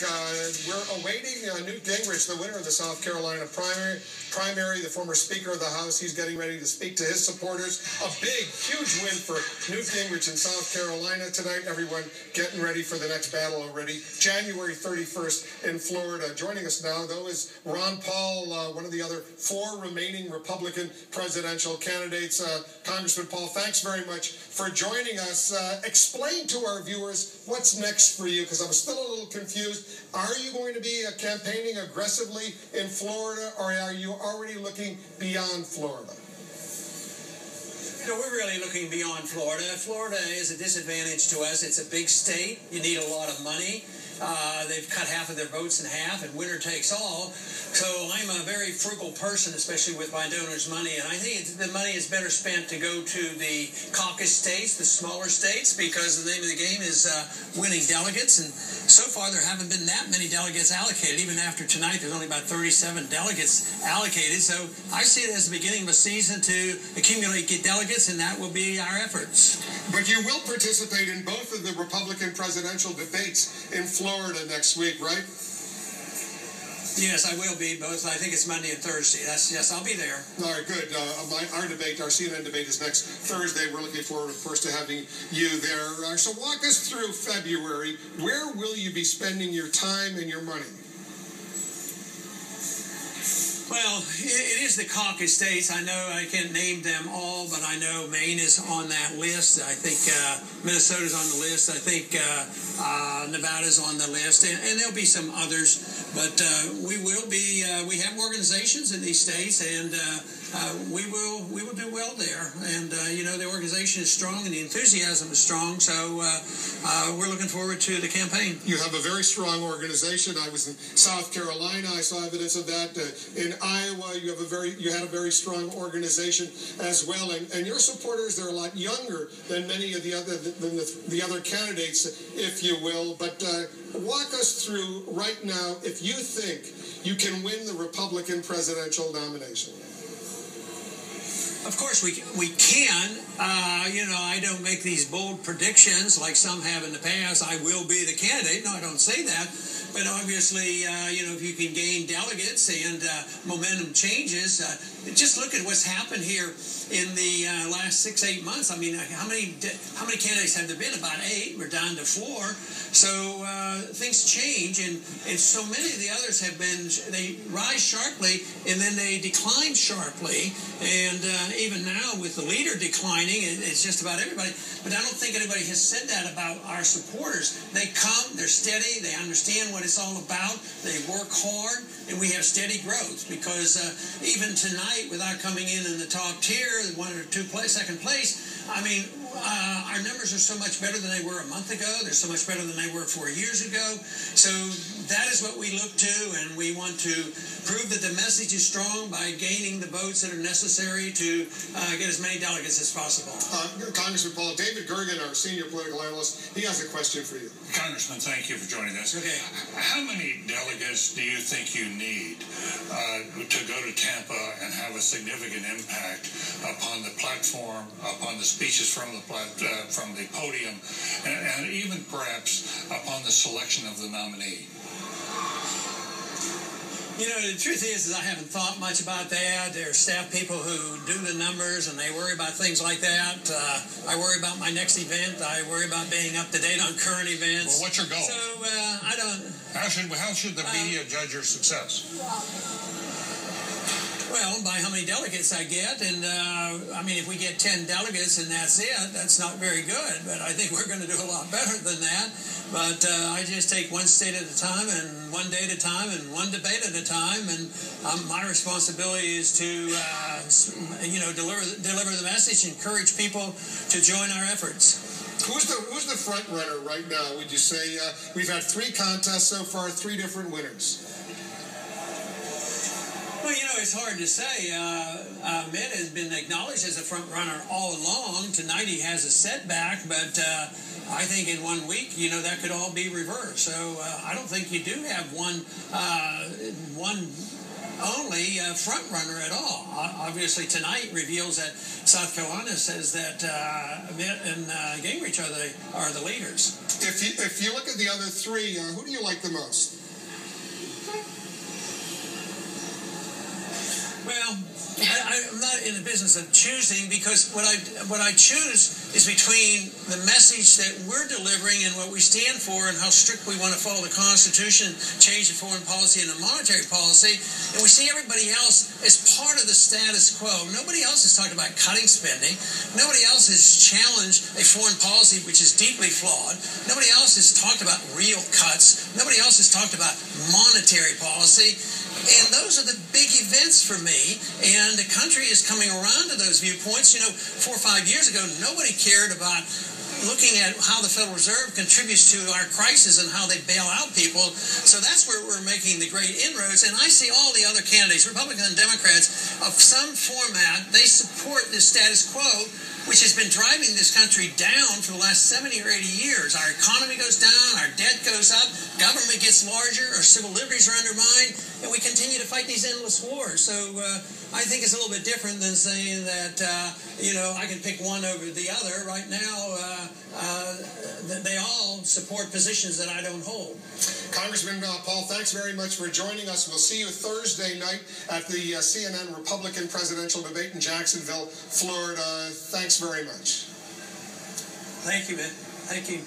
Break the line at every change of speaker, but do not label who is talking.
back. We're awaiting Newt Gingrich, the winner of the South Carolina primary, the former Speaker of the House. He's getting ready to speak to his supporters. A big, huge win for Newt Gingrich in South Carolina tonight. Everyone getting ready for the next battle already. January 31st in Florida. Joining us now, though, is Ron Paul, one of the other four remaining Republican presidential candidates. Congressman Paul, thanks very much for joining us. Explain to our viewers what's next for you, because I'm still a little confused. Are you going to be campaigning aggressively in Florida, or are you already looking beyond Florida?
No, we're really looking beyond Florida. Florida is a disadvantage to us. It's a big state. You need a lot of money. They've cut half of their votes in half, and winner takes all. So I'm a very frugal person, especially with my donors' money, and I think the money is better spent to go to the caucus states, the smaller states, because the name of the game is winning delegates, and so far there haven't been that many delegates allocated. Even after tonight, there's only about 37 delegates allocated, so I see it as the beginning of a season to accumulate delegates, and that will be our efforts.
But you will participate in both of the Republican presidential debates in Florida next week, right?
Yes, I will be both. I think it's Monday and Thursday. Yes, I'll be there.
All right, good. Our debate, our CNN debate, is next Thursday. We're looking forward, of course, to having you there. So walk us through February. Where will you be spending your time and your money?
Well, it is the caucus states. I know I can't name them all, but I know Maine is on that list. I think Minnesota's on the list. I think Nevada's on the list, and there'll be some others. But we will be. We have organizations in these states, and we will do well there. And the organization is strong, and the enthusiasm is strong. So we're looking forward to the campaign.
You have a very strong organization. I was in South Carolina. I saw evidence of that. In Iowa, you had a very strong organization as well. And your supporters, they're a lot younger than many of the other candidates, if you will. But walk us through right now if you think you can win the Republican presidential nomination.
Of course we can. I don't make these bold predictions like some have in the past. I will be the candidate. No, I don't say that. But obviously, if you can gain delegates and momentum changes, just look at what's happened here in the last 6-8 months. I mean, how many candidates have there been? About 8. We're down to 4. So things change, and so many of the others they rise sharply and then they decline sharply. And even now with the leader declining, it's just about everybody. But I don't think anybody has said that about our supporters. They come, they're steady, they understand what it's all about, they work hard, and we have steady growth. Because even tonight, without coming in the top tier, second place, I mean, our numbers are so much better than they were a month ago. They're so much better than they were 4 years ago. So that is what we look to, and we want to prove that the message is strong by gaining the votes that are necessary to get as many delegates as possible.
Congressman Paul, David Gergen, our senior political analyst, he has a question for you.
Congressman, thank you for joining us.
Okay.
How many delegates do you think you need to go to Tampa and have a significant impact upon the platform, upon the speeches from the podium, and even perhaps upon the selection of the nominee?
The truth is I haven't thought much about that. There are staff people who do the numbers, and they worry about things like that. I worry about my next event. I worry about being up to date on current events.
Well, what's your goal?
So I don't.
How should the media judge your success?
Well, by how many delegates I get, and if we get 10 delegates and that's it, that's not very good. But I think we're going to do a lot better than that. But I just take one state at a time, and one day at a time, and one debate at a time. And my responsibility is to, deliver the message, encourage people to join our efforts.
Who's the front runner right now? Would you say we've had 3 contests so far, 3 different winners?
Well, it's hard to say. Mitt has been acknowledged as a front runner all along. Tonight he has a setback, but I think in 1 week, that could all be reversed. So I don't think you do have one only front runner at all. Obviously, tonight reveals that South Carolina says that Mitt and Gingrich are the leaders.
If you look at the other three, who do you like the most?
Well, I'm not in the business of choosing, because what I choose is between the message that we're delivering and what we stand for and how strict we want to follow the Constitution, change the foreign policy and the monetary policy, and we see everybody else as part of the status quo. Nobody else has talked about cutting spending. Nobody else has challenged a foreign policy which is deeply flawed. Nobody else has talked about real cuts. Nobody else has talked about monetary policy. And those are the big events for me, and the country is coming around to those viewpoints. 4 or 5 years ago, nobody cared about looking at how the Federal Reserve contributes to our crisis and how they bail out people. So that's where we're making the great inroads. And I see all the other candidates, Republicans and Democrats, of some format, they support the status quo, which has been driving this country down for the last 70 or 80 years. Our economy goes down, our debt goes up, government gets larger, our civil liberties are undermined, and we continue to fight these endless wars. So I think it's a little bit different than saying that, I can pick one over the other. Right now, they all support positions that I don't hold.
Congressman Paul, thanks very much for joining us. We'll see you Thursday night at the CNN Republican presidential debate in Jacksonville, Florida. Thanks very much.
Thank you, man. Thank you.